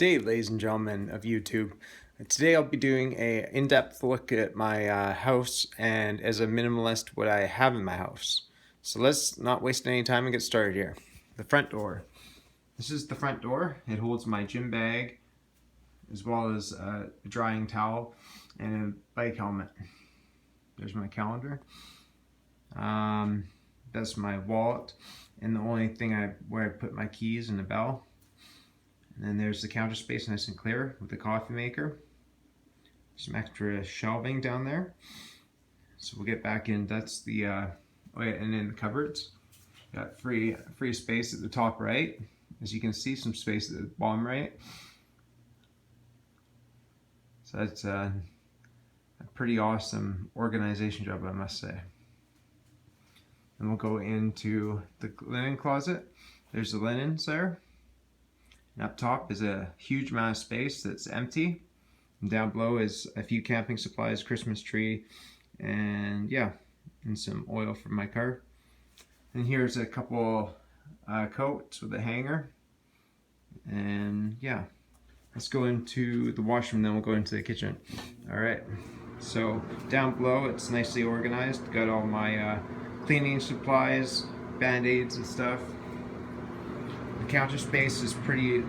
day, ladies and gentlemen of YouTube. Today I'll be doing a in-depth look at my house and as a minimalist what I have in my house. So let's not waste any time and get started here. The front door. This is the front door. It holds my gym bag as well as a drying towel and a bike helmet. There's my calendar. That's my wallet and the only thing where I put my keys and the bell. And then there's the counter space, nice and clear, with the coffee maker. Some extra shelving down there. So we'll get back in. That's the oh yeah, and then the cupboards. Got free space at the top right, as you can see. Some space at the bottom right. So that's a pretty awesome organization job, I must say. And we'll go into the linen closet. There's the linens there. And up top is a huge amount of space that's empty. And down below is a few camping supplies, Christmas tree, and yeah, and some oil for my car. And here's a couple coats with a hanger. And yeah, let's go into the washroom, then we'll go into the kitchen. All right, so down below it's nicely organized. Got all my cleaning supplies, band-aids and stuff. The counter space is pretty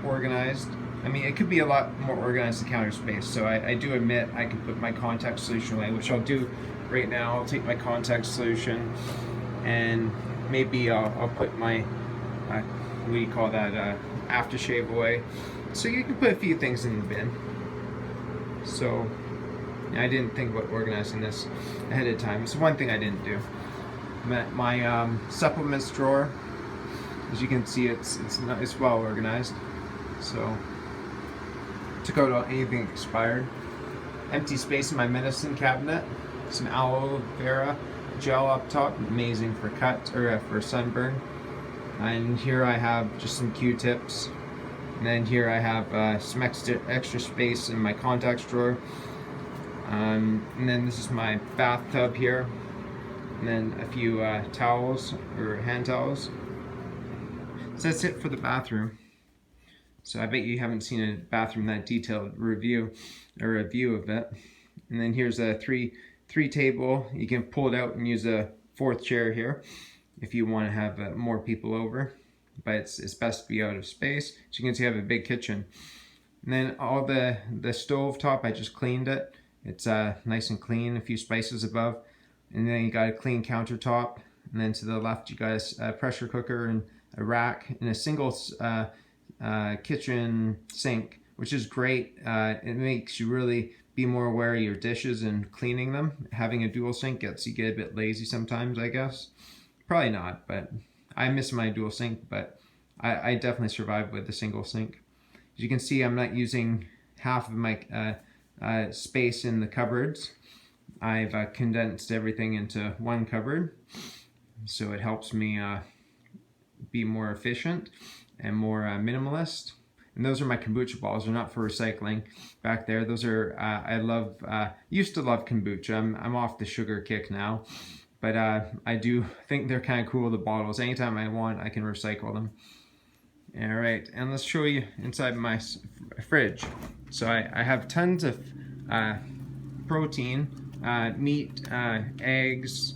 organized. I mean, it could be a lot more organized, the counter space, so I do admit I could put my contact solution away, which I'll do right now. I'll take my contact solution and maybe I'll put my, what do you call that, aftershave away. So you can put a few things in the bin. So yeah, I didn't think about organizing this ahead of time. It's one thing I didn't do. My supplements drawer, as you can see, it's well organized. So took out anything expired. Empty space in my medicine cabinet. Some aloe vera gel up top, amazing for cuts or for sunburn. And here I have just some Q-tips. And then here I have some extra space in my contacts drawer. And then this is my bathtub here. And then a few towels or hand towels. So that's it for the bathroom. So I bet you haven't seen a bathroom that detailed review or a view of it. And then here's a three table. You can pull it out and use a fourth chair here if you want to have more people over. But it's best to be out of space. So you can see I have a big kitchen. And then all the stove top, I just cleaned it. It's nice and clean, a few spices above. And then you got a clean countertop. And then to the left you got a pressure cooker and a rack and a single kitchen sink, which is great. It makes you really be more aware of your dishes and cleaning them. Having a dual sink gets you get a bit lazy sometimes, I guess. Probably not, but I miss my dual sink, but I definitely survive with the single sink. As you can see, I'm not using half of my space in the cupboards. I've condensed everything into one cupboard, so it helps me be more efficient and more minimalist. And those are my kombucha balls. They're not for recycling. Back there, those are I love. Used to love kombucha. I'm off the sugar kick now, but I do think they're kind of cool. The bottles. Anytime I want, I can recycle them. All right, and let's show you inside my fridge. So I have tons of protein, meat, eggs.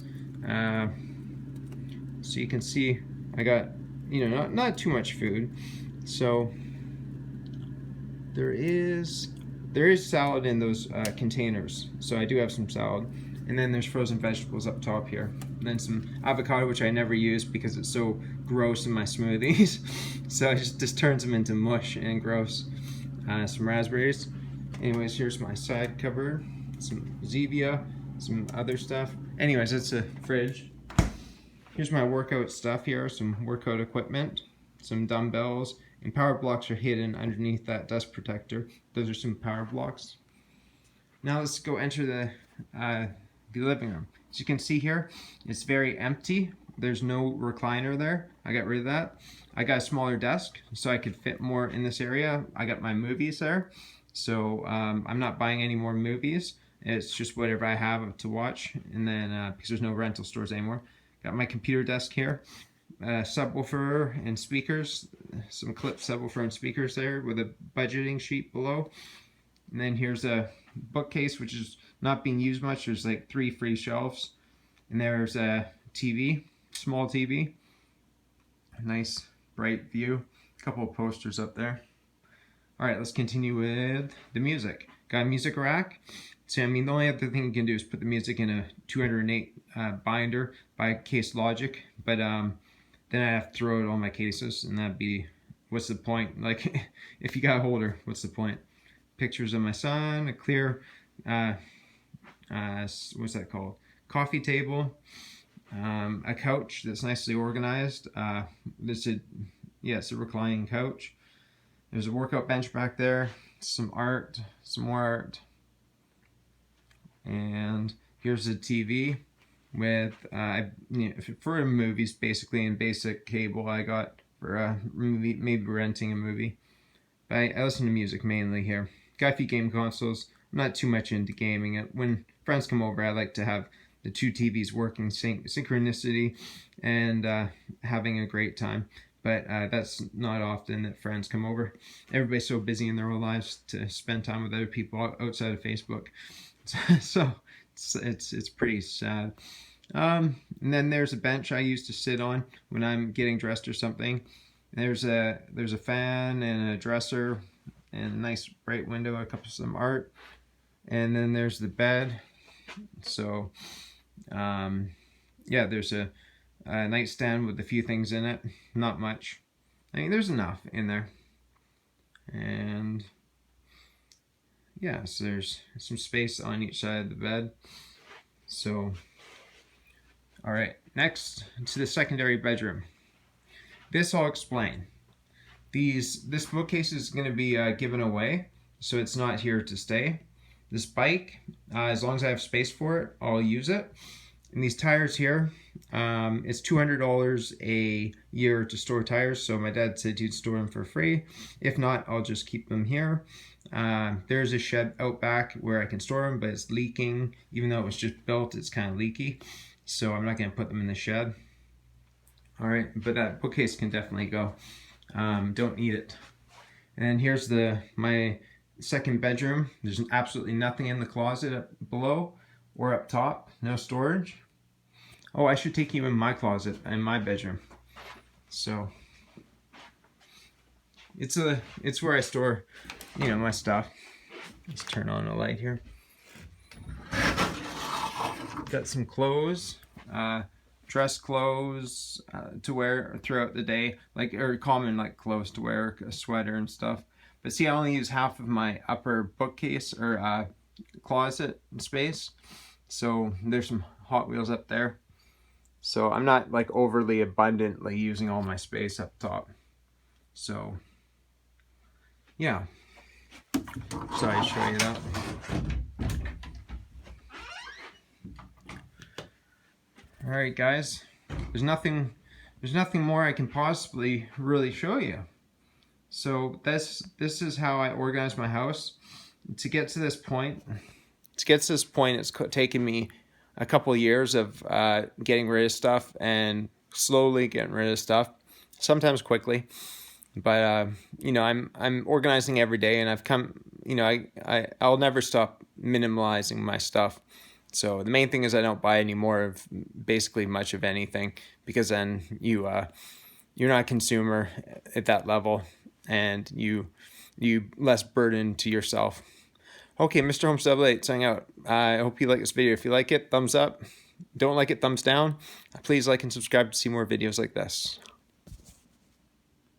So you can see I got, not too much food. So there is salad in those containers. So I do have some salad. And then there's frozen vegetables up top here. And then some avocado, which I never use because it's so gross in my smoothies. So it just turns them into mush and gross. Some raspberries. Anyways, here's my side cupboard. Some Zevia, some other stuff. Anyways, that's a fridge. Here's my workout stuff here, some workout equipment, some dumbbells, and power blocks are hidden underneath that dust protector. Those are some power blocks. Now let's go enter the living room. As you can see here, it's very empty. There's no recliner there. I got rid of that. I got a smaller desk so I could fit more in this area. I got my movies there. So I'm not buying any more movies. It's just whatever I have to watch. And then because there's no rental stores anymore. Got my computer desk here. subwoofer and speakers, some clip subwoofer and speakers there with a budgeting sheet below. And then here's a bookcase which is not being used much. There's like 3 free shelves. And there's a TV, small TV. Nice bright view. A couple of posters up there. Alright, let's continue with the music. Got a music rack. So I mean, the only other thing you can do is put the music in a 208 binder by Case Logic, but then I have to throw out all my cases, and that'd be, what's the point? Like, if you got a holder, what's the point? Pictures of my son, a clear, what's that called? Coffee table, a couch that's nicely organized. It's a reclining couch. There's a workout bench back there, some art, some more art. And here's a TV with for movies basically, and basic cable I got for maybe renting a movie. But I listen to music mainly here. Got a few game consoles. I'm not too much into gaming. When friends come over, I like to have the 2 TVs working synchronicity and having a great time. But that's not often that friends come over. Everybody's so busy in their own lives to spend time with other people outside of Facebook. So it's pretty sad. And then there's a bench I used to sit on when I'm getting dressed or something. There's a fan and a dresser and a nice bright window, some art. And then there's the bed. So yeah, there's a nightstand with a few things in it. Not much. I mean, there's enough in there. And yeah, so there's some space on each side of the bed. So, all right, next to the secondary bedroom. This I'll explain. This bookcase is going to be given away, so it's not here to stay. This bike, as long as I have space for it, I'll use it. And these tires here, it's $200 a year to store tires, so my dad said he'd store them for free. If not, I'll just keep them here. There's a shed out back where I can store them, but it's leaking. Even though it was just built, it's kind of leaky, so I'm not going to put them in the shed. Alright, but that bookcase can definitely go. Don't need it. And then here's my second bedroom. There's absolutely nothing in the closet up below or up top. No storage. Oh, I should take you in my closet, in my bedroom. So it's where I store, my stuff. Let's turn on a light here. Got some clothes, dress clothes to wear throughout the day, or common clothes to wear, a sweater and stuff. But see, I only use half of my upper bookcase or closet space. So there's some Hot Wheels up there. So I'm not overly abundantly using all my space up top. So yeah. Sorry to show you that. Alright guys. There's nothing more I can possibly really show you. So this is how I organize my house. To get to this point, it's taken me a couple of years of getting rid of stuff and slowly getting rid of stuff, sometimes quickly. But I'm organizing every day, and I've come, I'll never stop minimalizing my stuff. So the main thing is I don't buy any more of basically much of anything, because then you're not a consumer at that level, and you less burden to yourself. Okay, Mr. Homestead 8 signing out. I hope you like this video. If you like it, thumbs up. Don't like it, thumbs down. Please like and subscribe to see more videos like this.